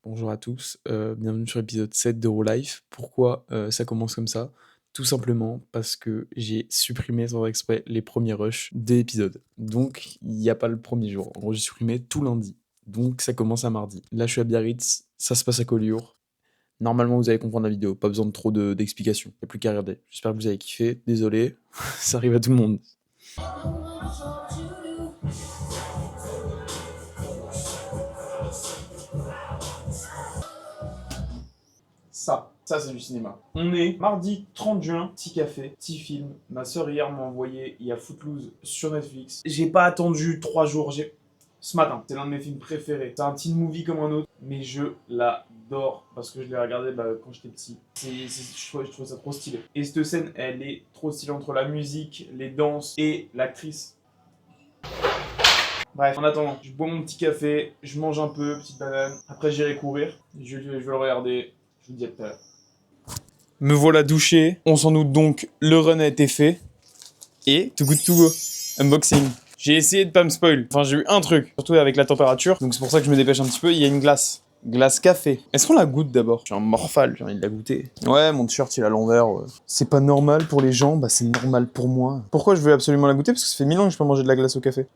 Bonjour à tous, bienvenue sur l'épisode 7 d'Eurolife. Pourquoi ça commence comme ça? Tout simplement parce que j'ai supprimé sans exprès les premiers rushs des épisodes. Donc il n'y a pas le premier jour. En gros, j'ai supprimé tout lundi. Donc ça commence à mardi. Là, je suis à Biarritz, ça se passe à Collioure. Normalement, vous allez comprendre la vidéo, pas besoin de trop d'explications. Il n'y a plus qu'à regarder. J'espère que vous avez kiffé. Désolé, ça arrive à tout le monde. Ça c'est du cinéma. On est mardi 30 juin, petit café, petit film. Ma soeur hier m'a envoyé, il y a Footloose sur Netflix. J'ai pas attendu 3 jours, ce matin. C'est l'un de mes films préférés. C'est un teen movie comme un autre, mais je l'adore parce que je l'ai regardé quand j'étais petit. Je trouve ça trop stylé. Et cette scène, elle est trop stylée entre la musique, les danses et l'actrice. Bref, en attendant, je bois mon petit café, je mange un peu, petite banane. Après, j'irai courir. Je vais le regarder. Je vous dis à tout à l'heure. Me voilà douché. On s'en doute donc, le run a été fait. Et to good to go. Unboxing. J'ai essayé de pas me spoil. Enfin, j'ai eu un truc. Surtout avec la température. Donc c'est pour ça que je me dépêche un petit peu. Il y a une glace. Glace café. Est-ce qu'on la goûte d'abord? Je suis un morphale, j'ai envie de la goûter. Ouais, mon t-shirt il est à l'envers. Ouais. C'est pas normal pour les gens, bah c'est normal pour moi. Pourquoi je veux absolument la goûter? Parce que ça fait 1000 ans que je peux manger de la glace au café.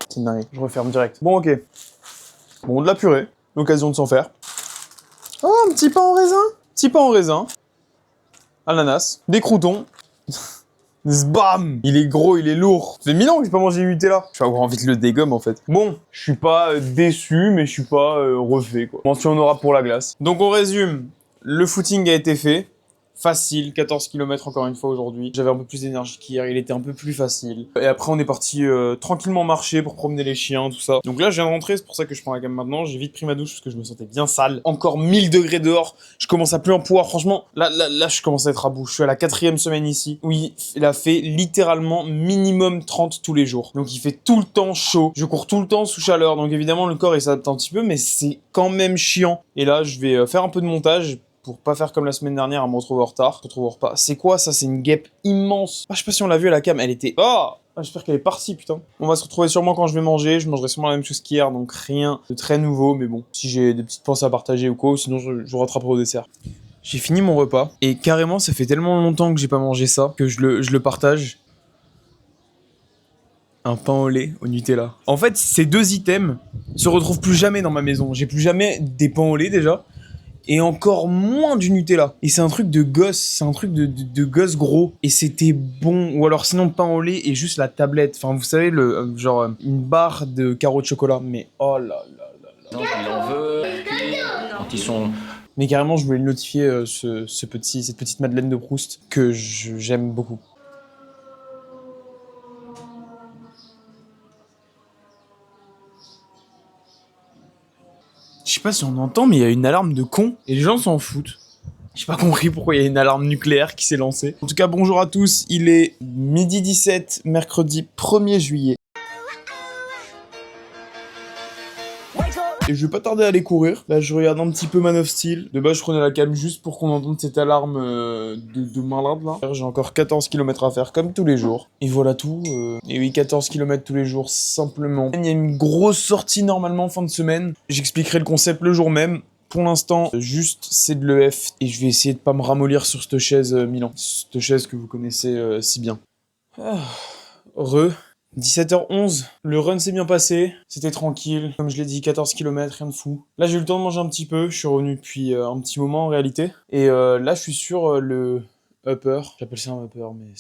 C'est une dinguerie. Je referme direct. Bon, ok. Bon, de la purée. L'occasion de s'en faire. Oh, un petit pain en raisin. Petit pain en raisin. Ananas. Des croutons. Bam! Il est gros, il est lourd. Ça fait 1000 ans que j'ai pas mangé du Nutella. Je vais avoir envie de le dégomme en fait. Bon, je suis pas déçu, mais je suis pas refait quoi. Mention honorable pour la glace. Donc on résume. Le footing a été fait. Facile, 14 km encore une fois aujourd'hui. J'avais un peu plus d'énergie qu'hier, il était un peu plus facile. Et après on est parti tranquillement marcher pour promener les chiens, tout ça. Donc là je viens de rentrer, c'est pour ça que je prends la gamme maintenant. J'ai vite pris ma douche parce que je me sentais bien sale. Encore 1000 degrés dehors, je commence à plus en pouvoir. Franchement, là je commence à être à bout. Je suis à la 4e semaine ici. Oui, il a fait littéralement minimum 30 tous les jours. Donc il fait tout le temps chaud. Je cours tout le temps sous chaleur. Donc évidemment le corps il s'adapte un petit peu, mais c'est quand même chiant. Et là je vais faire un peu de montage. Pour pas faire comme la semaine dernière, à me retrouver en retard. Se retrouver au repas. C'est quoi ça? C'est une guêpe immense. Ah, je sais pas si on l'a vu à la cam, elle était... Oh, j'espère qu'elle est partie, putain. On va se retrouver sûrement quand je vais manger. Je mangerai sûrement la même chose qu'hier, donc rien de très nouveau. Mais bon, si j'ai des petites pensées à partager ou quoi, sinon je vous rattraperai au dessert. J'ai fini mon repas. Et carrément, ça fait tellement longtemps que j'ai pas mangé ça que je le partage. Un pain au lait au Nutella. En fait, ces deux items se retrouvent plus jamais dans ma maison. J'ai plus jamais des pains au lait déjà. Et encore moins du Nutella. Et c'est un truc de gosse, c'est un truc de gosse gros. Et c'était bon. Ou alors sinon pain au lait et juste la tablette. Enfin vous savez, une barre de carreaux de chocolat. Mais oh là là là là. Non, il en veut. Et puis, quand ils sont... Mais carrément je voulais le notifier cette petite Madeleine de Proust que j'aime beaucoup. Je sais pas si on entend, mais il y a une alarme de con et les gens s'en foutent. J'ai pas compris pourquoi il y a une alarme nucléaire qui s'est lancée. En tout cas, bonjour à tous, il est midi 17, mercredi 1er juillet. Et je vais pas tarder à aller courir. Là, je regarde un petit peu Man of Steel. De base, je prenais la cam juste pour qu'on entende cette alarme de malade, là. J'ai encore 14 km à faire, comme tous les jours. Et voilà tout. Et oui, 14 km tous les jours, simplement. Il y a une grosse sortie, normalement, fin de semaine. J'expliquerai le concept le jour même. Pour l'instant, juste, c'est de l'EF. Et je vais essayer de pas me ramollir sur cette chaise Milan. Cette chaise que vous connaissez si bien. Heureux. 17h11, le run s'est bien passé, c'était tranquille, comme je l'ai dit, 14 km, rien de fou. Là j'ai eu le temps de manger un petit peu, je suis revenu depuis un petit moment en réalité. Et là je suis sur le upper, j'appelle ça un upper, mais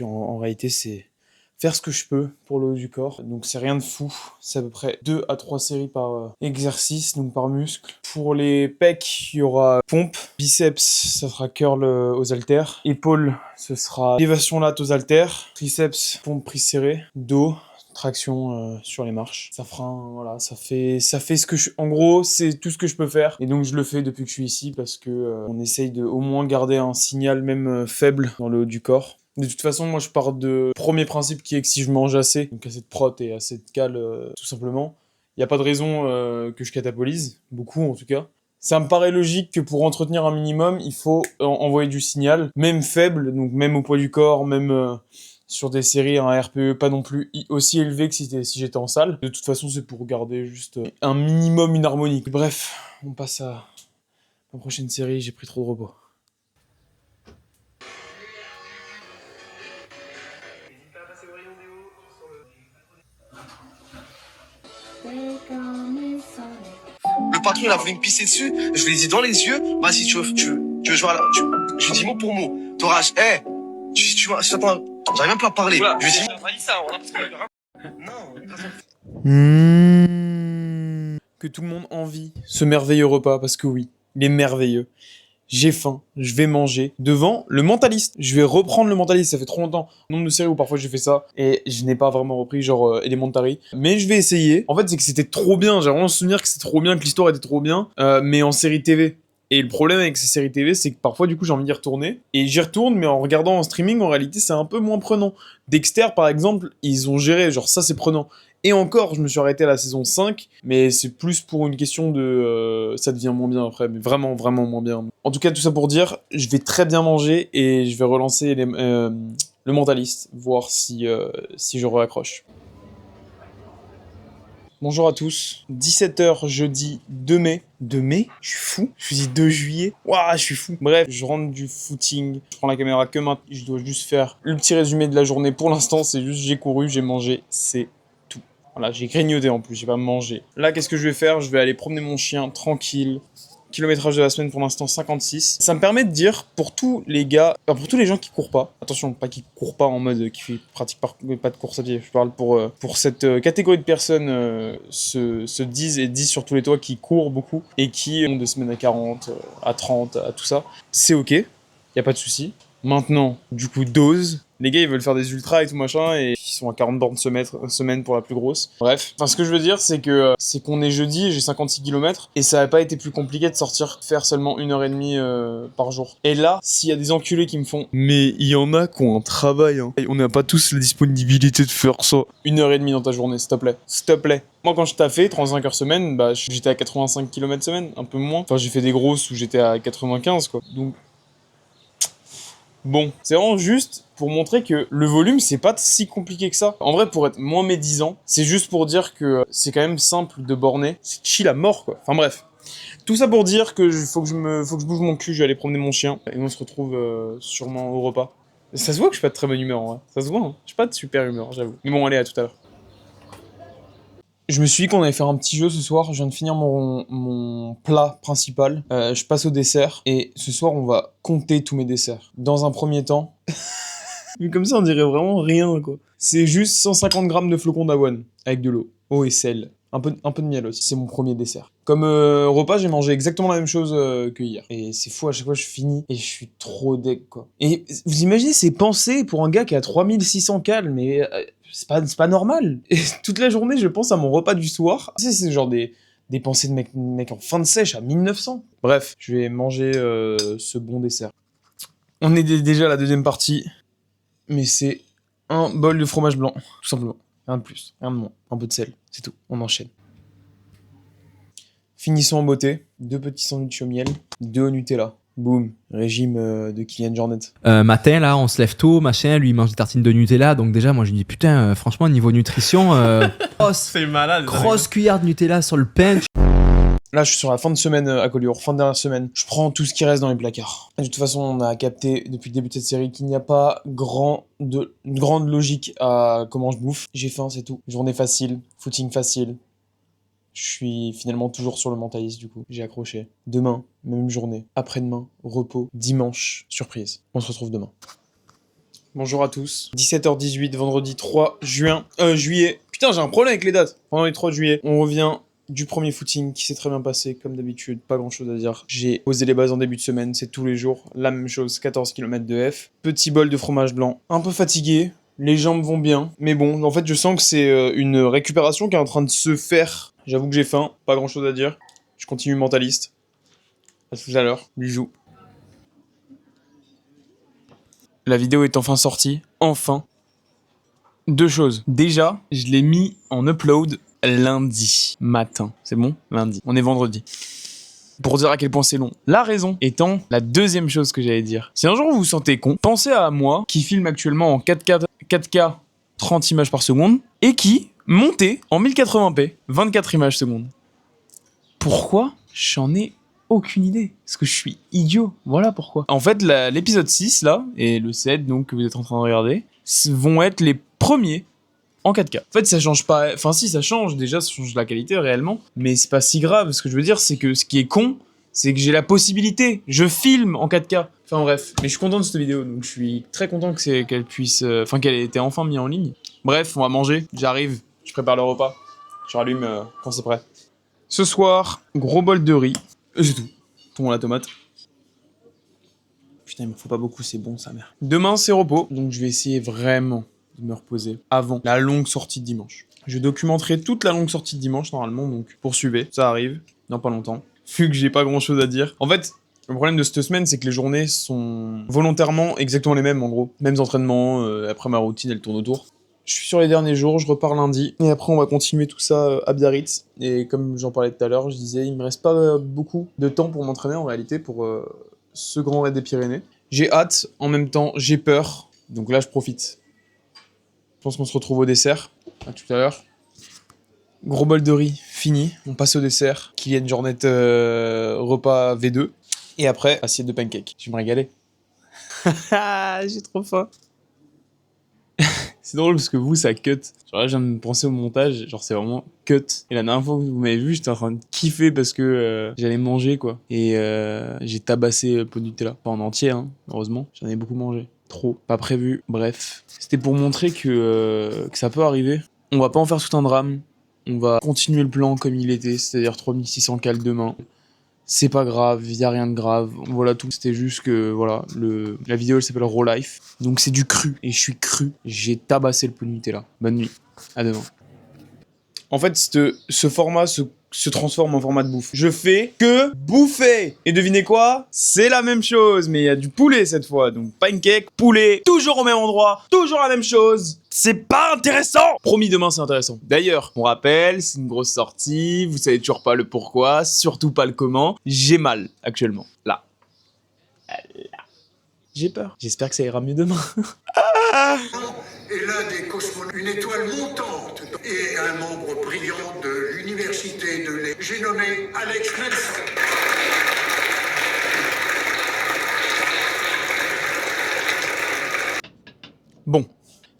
en réalité c'est faire ce que je peux pour le haut du corps. Donc c'est rien de fou, c'est à peu près 2 à 3 séries par exercice, donc par muscle. Pour les pecs, il y aura pompe, biceps, ça sera curl aux haltères, épaules, ce sera élévation lat aux haltères, triceps, pompe prise serrée, dos, traction sur les marches. Ça fera voilà, ça fait ce que en gros, c'est tout ce que je peux faire. Et donc je le fais depuis que je suis ici parce que on essaye de au moins garder un signal même faible dans le haut du corps. De toute façon, moi, je pars de premier principe qui est que si je mange assez, donc assez de prot et assez de cal, tout simplement, il n'y a pas de raison que je catabolise, beaucoup en tout cas. Ça me paraît logique que pour entretenir un minimum, il faut envoyer du signal, même faible, donc même au poids du corps, même sur des séries, un RPE pas non plus aussi élevé que si j'étais en salle. De toute façon, c'est pour garder juste un minimum une harmonie. Bref, on passe à la prochaine série, j'ai pris trop de repos. Le patron, il a voulu me pisser dessus. Je lui ai dit dans les yeux, vas-y, tu veux jouer à la... Je lui ai dit mot pour mot. Torage, attends, j'arrive même pas à parler. Voilà, je lui ai dit... on a pas dit ça, on a parce que... Non. Que tout le monde envie ce merveilleux repas, parce que oui, il est merveilleux. J'ai faim, je vais manger devant le Mentaliste. Je vais reprendre le Mentaliste, ça fait trop longtemps. Nombre de séries où parfois j'ai fait ça et je n'ai pas vraiment repris, genre Elementary. Mais je vais essayer. En fait, c'est que c'était trop bien. J'ai vraiment le souvenir que c'était trop bien, que l'histoire était trop bien, mais en série TV. Et le problème avec ces séries TV, c'est que parfois, du coup, j'ai envie d'y retourner. Et j'y retourne, mais en regardant en streaming, en réalité, c'est un peu moins prenant. Dexter, par exemple, ils ont géré, genre ça, c'est prenant. Et encore, je me suis arrêté à la saison 5, mais c'est plus pour une question de... ça devient moins bien après, mais vraiment, vraiment moins bien. En tout cas, tout ça pour dire, je vais très bien manger et je vais relancer le Mentaliste, voir si je réaccroche. Bonjour à tous, 17h jeudi 2 mai. 2 mai? Je suis fou. Je suis dit 2 juillet. Waouh, je suis fou. Bref, je rentre du footing. Je prends la caméra que maintenant. Je dois juste faire le petit résumé de la journée. Pour l'instant, c'est juste j'ai couru, j'ai mangé, c'est tout. Voilà, j'ai grignoté en plus, j'ai pas mangé. Là, qu'est-ce que je vais faire? Je vais aller promener mon chien tranquille. Kilométrage de la semaine pour l'instant 56. Ça me permet de dire pour tous les gars, enfin pour tous les gens qui courent pas, attention, pas qui courent pas en mode qui pratique pas de course à pied, je parle pour cette catégorie de personnes se disent sur tous les toits qui courent beaucoup et qui ont des semaines à 40, à 30, à tout ça. C'est ok, y a pas de souci. Maintenant, du coup, dose. Les gars, ils veulent faire des ultras et tout machin, et ils sont à 40 bornes semaine pour la plus grosse. Bref. Enfin, ce que je veux dire, c'est qu'on est jeudi, j'ai 56 km, et ça n'a pas été plus compliqué de sortir faire seulement 1h30 par jour. Et là, s'il y a des enculés qui me font « Mais il y en a qui ont un travail, hein. On n'a pas tous la disponibilité de faire ça. » 1h30 dans ta journée, s'il te plaît. S'il te plaît. Moi, quand je taffais 35 heures semaine, bah, j'étais à 85 km semaine, un peu moins. Enfin, j'ai fait des grosses où j'étais à 95, quoi. Donc... Bon, c'est vraiment juste pour montrer que le volume, c'est pas si compliqué que ça. En vrai, pour être moins médisant, c'est juste pour dire que c'est quand même simple de borner. C'est chill à mort, quoi. Enfin bref. Tout ça pour dire que faut que je bouge mon cul, je vais aller promener mon chien. Et on se retrouve sûrement au repas. Ça se voit que je suis pas de très bonne humeur, en vrai. Ça se voit, hein. Je suis pas de super humeur, j'avoue. Mais bon, allez, à tout à l'heure. Je me suis dit qu'on allait faire un petit jeu ce soir. Je viens de finir mon plat principal. Je passe au dessert. Et ce soir, on va compter tous mes desserts. Dans un premier temps... Mais comme ça, on dirait vraiment rien, quoi. C'est juste 150 grammes de flocons d'avoine. Avec de l'eau. Eau et sel. Un peu de miel aussi. C'est mon premier dessert. Comme repas, j'ai mangé exactement la même chose que hier. Et c'est fou, à chaque fois, je finis. Et je suis trop deg, quoi. Et vous imaginez ces pensées pour un gars qui a 3600 cales, mais... c'est pas normal. Et toute la journée, je pense à mon repas du soir. Tu sais, c'est genre des pensées de mec en fin de sèche à 1900. Bref, je vais manger ce bon dessert. On est déjà à la deuxième partie. Mais c'est un bol de fromage blanc, tout simplement. Rien de plus, rien de moins. Un peu de sel, c'est tout. On enchaîne. Finissons en beauté. 2 petits sandwichs au miel, 2 au Nutella. Boum, régime de Kylian Jornet. Matin, là, on se lève tôt, machin, lui, il mange des tartines de Nutella, donc déjà, moi, je lui dis, putain, franchement, niveau nutrition, C'est malade. grosse cuillère de Nutella sur le pain. Là, je suis sur la fin de semaine à Collioure, fin de dernière semaine. Je prends tout ce qui reste dans les placards. Et de toute façon, on a capté depuis le début de cette série qu'il n'y a pas une grande logique à comment je bouffe. J'ai faim, c'est tout. Journée facile, footing facile. Je suis finalement toujours sur le Mentaliste, du coup. J'ai accroché. Demain, même journée. Après-demain, repos. Dimanche, surprise. On se retrouve demain. Bonjour à tous. 17h18, vendredi 3 juillet. Putain, j'ai un problème avec les dates. Vendredi 3 juillet, on revient du premier footing qui s'est très bien passé, comme d'habitude. Pas grand-chose à dire. J'ai posé les bases en début de semaine, c'est tous les jours. La même chose, 14 km de F. Petit bol de fromage blanc. Un peu fatigué. Les jambes vont bien. Mais bon, en fait, je sens que c'est une récupération qui est en train de se faire. J'avoue que j'ai faim, pas grand chose à dire. Je continue Mentaliste. À tout à l'heure. Bisous. La vidéo est enfin sortie. Enfin. 2 choses. Déjà, je l'ai mis en upload lundi matin. C'est bon? Lundi. On est vendredi. Pour dire à quel point c'est long. La raison étant la deuxième chose que j'allais dire. Si un jour vous vous sentez con, pensez à moi qui filme actuellement en 4K 4K 30 images par seconde et qui montait en 1080p 24 images secondes. Pourquoi? J'en ai aucune idée. Parce que je suis idiot. Voilà pourquoi. En fait, l'épisode 6, là, et le 7, donc, que vous êtes en train de regarder, vont être les premiers en 4K. En fait, ça change pas... Enfin, si, ça change. Déjà, ça change la qualité, réellement. Mais c'est pas si grave. Ce que je veux dire, c'est que ce qui est con, c'est que j'ai la possibilité. Je filme en 4K. Enfin, bref. Mais je suis content de cette vidéo. Donc, je suis très content qu'elle puisse... Enfin, qu'elle ait été enfin mise en ligne. Bref, on va manger. J'arrive. Je prépare le repas. Je rallume quand c'est prêt. Ce soir, gros bol de riz. Et c'est tout. Tombons la tomate. Putain, il me faut pas beaucoup, c'est bon, sa mère. Demain, c'est repos, donc je vais essayer vraiment de me reposer avant la longue sortie de dimanche. Je documenterai toute la longue sortie de dimanche, normalement, donc poursuivez, ça arrive, dans pas longtemps. Vu que j'ai pas grand chose à dire. En fait, le problème de cette semaine, c'est que les journées sont volontairement exactement les mêmes, en gros. Mêmes entraînements, après ma routine, elle tourne autour. Je suis sur les derniers jours, je repars lundi, et après on va continuer tout ça à Biarritz. Et comme j'en parlais tout à l'heure, je disais, il me reste pas beaucoup de temps pour m'entraîner en réalité, pour ce grand raid des Pyrénées. J'ai hâte, en même temps j'ai peur, donc là je profite. Je pense qu'on se retrouve au dessert, à tout à l'heure. Gros bol de riz, fini, on passe au dessert. Kylian Jornet repas V2. Et après, assiette de pancake. Je vais me régaler. J'ai trop faim. C'est drôle parce que vous, ça cut. Genre là, je viens de me penser au montage, genre c'est vraiment cut. Et la dernière fois que vous m'avez vu, j'étais en train de kiffer parce que j'allais manger, quoi. Et j'ai tabassé le pot de Nutella. Pas en entier, hein, heureusement. J'en ai beaucoup mangé. Trop. Pas prévu. Bref. C'était pour montrer que ça peut arriver. On va pas en faire tout un drame. On va continuer le plan comme il était, c'est-à-dire 3600 cales demain. C'est pas grave, y a rien de grave. Voilà tout, c'était juste que, voilà, la vidéo elle s'appelle Raw Life. Donc c'est du cru, et je suis cru. J'ai tabassé le pot de Nutella. Bonne nuit, à demain. En fait, ce format se transforme en format de bouffe. Je fais que bouffer. Et devinez quoi? C'est la même chose, mais il y a du poulet cette fois. Donc pancake, poulet, toujours au même endroit, toujours la même chose. C'est pas intéressant. Promis, demain c'est intéressant. D'ailleurs, on rappelle, c'est une grosse sortie, vous savez toujours pas le pourquoi, surtout pas le comment. J'ai mal actuellement, là. J'ai peur. J'espère que ça ira mieux demain. est l'un des cosmonautes, une étoile montante et un membre brillant de l'université de l'Est. J'ai nommé Alex Nelson. Bon,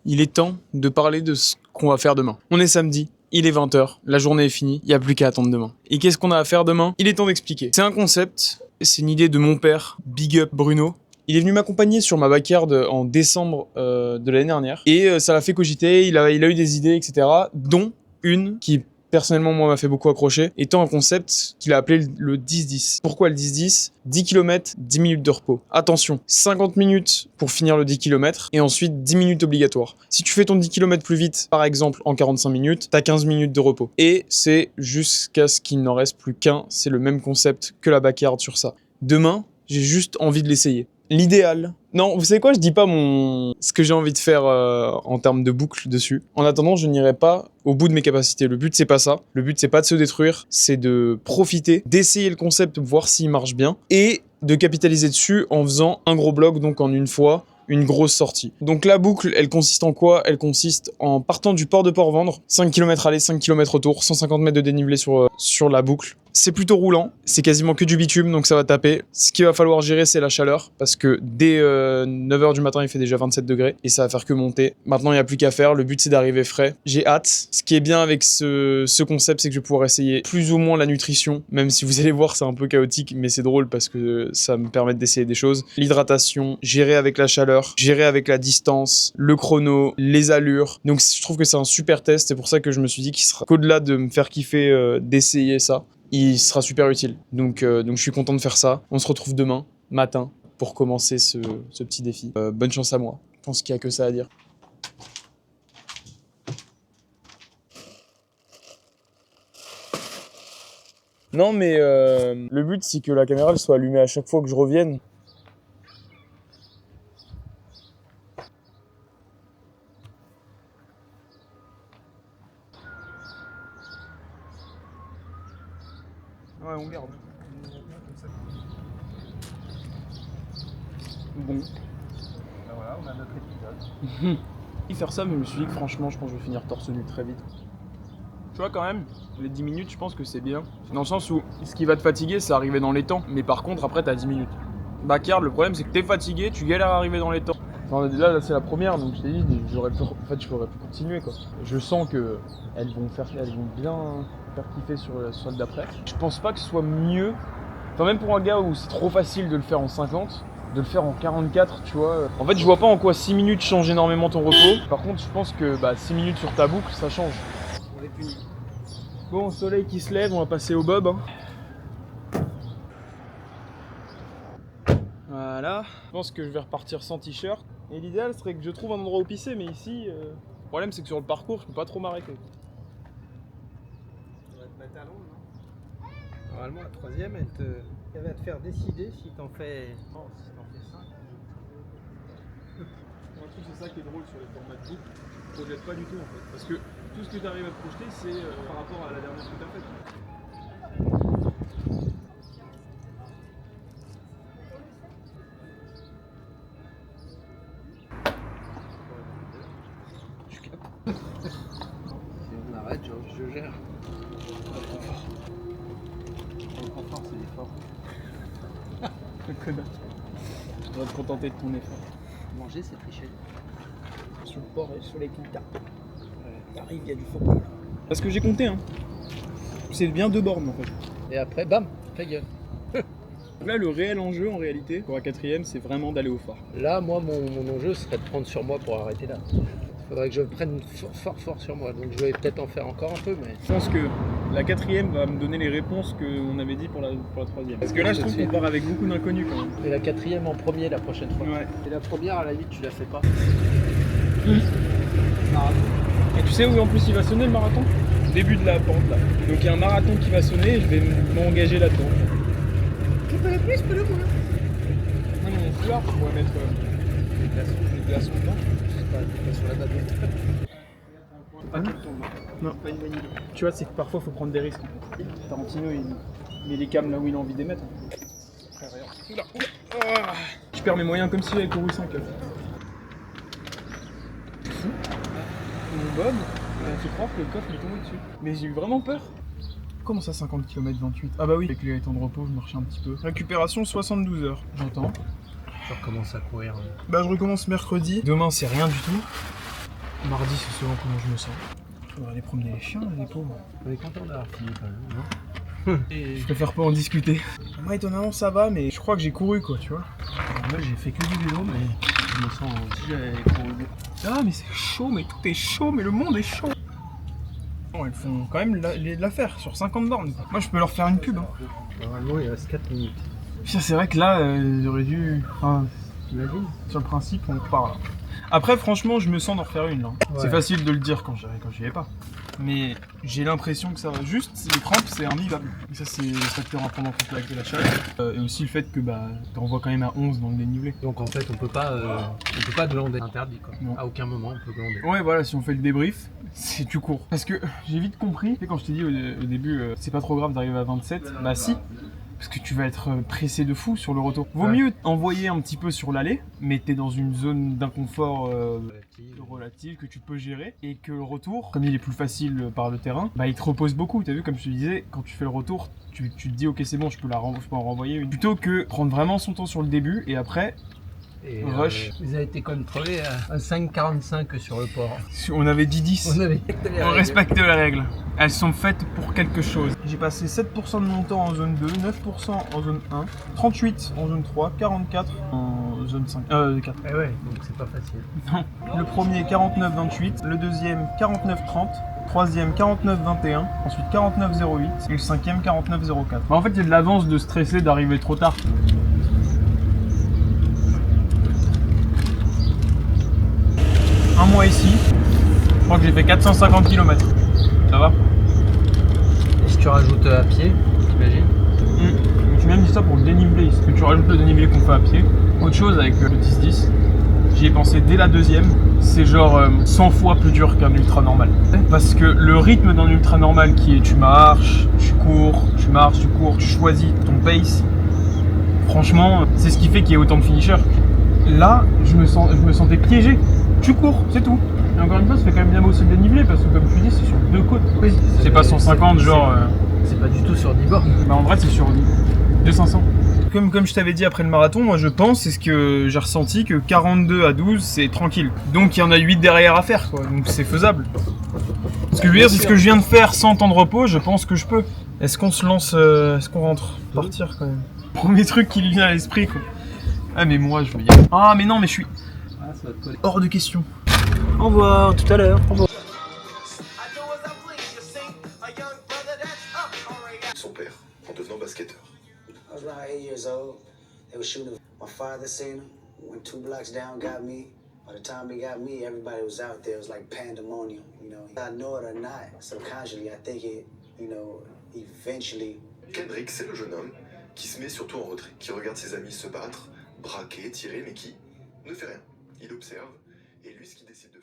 il est temps de parler de ce qu'on va faire demain. On est samedi, il est 20h, la journée est finie, il n'y a plus qu'à attendre demain. Et qu'est-ce qu'on a à faire demain? Il est temps d'expliquer. C'est un concept, c'est une idée de mon père, big up Bruno. Il est venu m'accompagner sur ma backyard en décembre de l'année dernière. Et ça l'a fait cogiter, il a eu des idées, etc. Dont une qui, personnellement, moi, m'a fait beaucoup accrocher, étant un concept qu'il a appelé le 10-10. Pourquoi le 10-10? 10 km, 10 minutes de repos. Attention, 50 minutes pour finir le 10 km, et ensuite 10 minutes obligatoires. Si tu fais ton 10 km plus vite, par exemple, en 45 minutes, t'as 15 minutes de repos. Et c'est jusqu'à ce qu'il n'en reste plus qu'un. C'est le même concept que la backyard sur ça. Demain, j'ai juste envie de l'essayer. L'idéal. Non, vous savez quoi, je dis pas ce que j'ai envie de faire en termes de boucle dessus. En attendant, je n'irai pas au bout de mes capacités. Le but, c'est pas ça. Le but, c'est pas de se détruire, c'est de profiter, d'essayer le concept, voir s'il marche bien, et de capitaliser dessus en faisant un gros bloc, donc en une fois, une grosse sortie. Donc la boucle, elle consiste en quoi? Elle consiste en partant du port de Port-Vendre, 5 km aller, 5 km retour, 150 mètres de dénivelé sur la boucle. C'est plutôt roulant, c'est quasiment que du bitume, donc ça va taper. Ce qu'il va falloir gérer, c'est la chaleur, parce que dès 9h du matin, il fait déjà 27 degrés, et ça va faire que monter. Maintenant, il n'y a plus qu'à faire, le but c'est d'arriver frais. J'ai hâte. Ce qui est bien avec ce concept, c'est que je vais pouvoir essayer plus ou moins la nutrition, même si vous allez voir, c'est un peu chaotique, mais c'est drôle parce que ça me permet d'essayer des choses. L'hydratation, gérer avec la chaleur, gérer avec la distance, le chrono, les allures. Donc je trouve que c'est un super test, c'est pour ça que je me suis dit qu'il sera qu'au-delà de me faire kiffer d'essayer ça, il sera super utile. Donc je suis content de faire ça. On se retrouve demain matin pour commencer ce petit défi. Bonne chance à moi. Je pense qu'il n'y a que ça à dire. Non mais le but c'est que la caméra elle soit allumée à chaque fois que je revienne. Ouais, on garde. Bon. Ben voilà, on a notre épisode. faire ça, mais je me suis dit que franchement, je pense que je vais finir torse nu très vite. Tu vois, quand même, les 10 minutes, je pense que c'est bien. Dans le sens où ce qui va te fatiguer, c'est arriver dans les temps. Mais par contre, après, t'as 10 minutes. Backyard, le problème, c'est que t'es fatigué, tu galères à arriver dans les temps. Enfin, là c'est la première, donc je t'ai dit, je pourrais pu continuer, quoi. Je sens que elles vont bien faire kiffer sur la salle d'après. Je pense pas que ce soit mieux, enfin, même pour un gars où c'est trop facile de le faire en 50, de le faire en 44, tu vois. En fait, je vois pas en quoi 6 minutes changent énormément ton repos. Par contre, je pense que 6 minutes sur ta boucle, ça change. On est puni. Bon, soleil qui se lève, on va passer au bob. Hein. Voilà. Je pense que je vais repartir sans t-shirt. Et l'idéal serait que je trouve un endroit où pisser, mais ici, le problème c'est que sur le parcours, je peux pas trop m'arrêter. On va te mettre à l'ombre, non? Normalement, la troisième, elle va te faire décider si t'en fais 5. Moi, je trouve que c'est ça qui est drôle sur les formats de boucle. Tu ne projettes pas du tout en fait. Parce que tout ce que tu arrives à te projeter, c'est par rapport à la dernière que tu as faite. Si on arrête, je gère. Le confort, c'est l'effort. Le connard. Tu devrais te contenter de ton effort. Manger, c'est tricher. Sur le port et sur les quintas. T'arrives, il y a du faux pas. Parce que j'ai compté, hein. C'est bien 2 bornes en fait. Et après, bam, ta gueule. Là, le réel enjeu en réalité, pour la 4ème, c'est vraiment d'aller au phare. Là, moi, mon enjeu serait de prendre sur moi pour arrêter là. Il faudrait que je prenne fort sur moi. Donc je vais peut-être en faire encore un peu, mais... Je pense que la 4ème va me donner les réponses qu'on avait dit pour la 3ème. Parce que là, je trouve qu'on part avec beaucoup d'inconnus quand même. Et la 4ème en premier la prochaine fois. Ouais. Et la première, à la limite, tu la fais pas. Et tu sais où en plus il va sonner le marathon? Au début de la pente là. Donc il y a un marathon qui va sonner et je vais m'engager là-dedans. Tu peux le plus, peux le moins. Moi dans mon foulard, je pourrais mettre des glaçons dedans. Pas sur la date. Pas tout le temps, non, pas une bonne idée. Tu vois, c'est que parfois faut prendre des risques. Tarantino il met les cams là où il a envie de les mettre. Frère, regarde. Oula. Ah. Je perds mes moyens comme si j'avais couru 5 heures. Mon Bob, il a fait croire que le coffre il est tombé dessus. Mais j'ai eu vraiment peur. Comment ça 50 km 28? Ah bah oui, avec les temps de repos, je marchais un petit peu. Récupération 72 heures, j'entends. Je recommence à courir. Bah je recommence mercredi. Demain c'est rien du tout. Mardi c'est selon comment je me sens. Faudra aller promener les chiens, les pauvres. On est content d'avoir fini quand même, non? Je préfère pas en discuter. Moi étonnamment ça va, mais je crois que j'ai couru quoi, tu vois. Moi j'ai fait que du vélo, mais je me sens si j'avais couru beaucoup. Ah mais c'est chaud, mais tout est chaud, mais le monde est chaud. Bon, elles font quand même de l'affaire sur 50 bornes. Moi je peux leur faire une pub. Hein. Normalement il reste 4 minutes. Putain, c'est vrai que là, j'aurais dû... Enfin, T'imagines? sur le principe, on repart là. Après, franchement, je me sens d'en refaire une là. Ouais. C'est facile de le dire quand j'y vais pas. Mais j'ai l'impression que ça va juste, les crampes, c'est invivable. Et ça, c'est le facteur à prendre en compte avec de la chaleur. Et aussi le fait que t'envoies quand même à 11 dans le dénivelé. Donc en fait on peut pas glander. Interdit quoi. Non. À aucun moment on peut glander. Ouais, voilà, si on fait le débrief, c'est tu cours. Parce que j'ai vite compris, tu sais, quand je t'ai dit au début, c'est pas trop grave d'arriver à 27, bah si. Parce que tu vas être pressé de fou sur le retour. Vaut mieux envoyer un petit peu sur l'aller, mais t'es dans une zone d'inconfort relative que tu peux gérer. Et que le retour, comme il est plus facile par le terrain, bah il te repose beaucoup. T'as vu, comme je te disais, quand tu fais le retour, tu te dis ok c'est bon, je peux en renvoyer une. Plutôt que prendre vraiment son temps sur le début et après... Et rush. Vous avez été contrôlé à 5,45 sur le port. On avait dit 10. On respecte les règles. Elles sont faites pour quelque chose. J'ai passé 7% de mon temps en zone 2, 9% en zone 1, 38 en zone 3, 44 en zone 5. 4. Eh ouais, donc c'est pas facile. Non. Le premier 49-28, le deuxième 49-30, troisième 49-21, ensuite 49-08 et le cinquième 49-04. En fait, il y a de l'avance de stresser d'arriver trop tard. Un mois ici, je crois que j'ai fait 450 km. Ça va? Et si tu rajoutes à pied, t'imagines? J'ai même dit ça pour le dénivelé, parce que tu rajoutes le dénivelé qu'on fait à pied. Autre chose avec le 10-10, j'y ai pensé dès la deuxième, c'est genre 100 fois plus dur qu'un ultra normal. Parce que le rythme d'un ultra normal qui est tu marches, tu cours, tu marches, tu cours, tu choisis ton pace, franchement, c'est ce qui fait qu'il y ait autant de finishers. Là, je me sentais piégé. tu cours, c'est tout. Et encore une fois, ça fait quand même bien bosser le dénivelé parce que comme je te dis, c'est sur 2 côtes. Oui. C'est pas 150 genre... C'est pas du tout sur 10 bornes. Bah en vrai c'est sur 2500. Comme je t'avais dit après le marathon, moi je pense, c'est ce que j'ai ressenti, que 42 à 12 c'est tranquille. Donc il y en a 8 derrière à faire quoi, donc c'est faisable. Ce que je veux dire, c'est ce que je viens de faire sans temps de repos, je pense que je peux. Est-ce qu'on se lance, est-ce qu'on rentre? Partir quand même. Premier truc qui lui vient à l'esprit quoi. Ah mais moi je veux y aller. Ah mais non mais je suis hors de question. Au revoir, tout à l'heure. Au revoir. Son père, en devenant basketteur. I was around 8 years old. They were shooting. My father seen him. Went 2 blocks down, got me. By the time he got me, everybody was out there. It was like pandemonium, you know. I know it or not, subconsciously, I think it, you know, eventually. Kendrick, c'est le jeune homme qui se met surtout en retrait, qui regarde ses amis se battre, braquer, tirer, mais qui ne fait rien. Il observe, et lui, ce qu'il décide de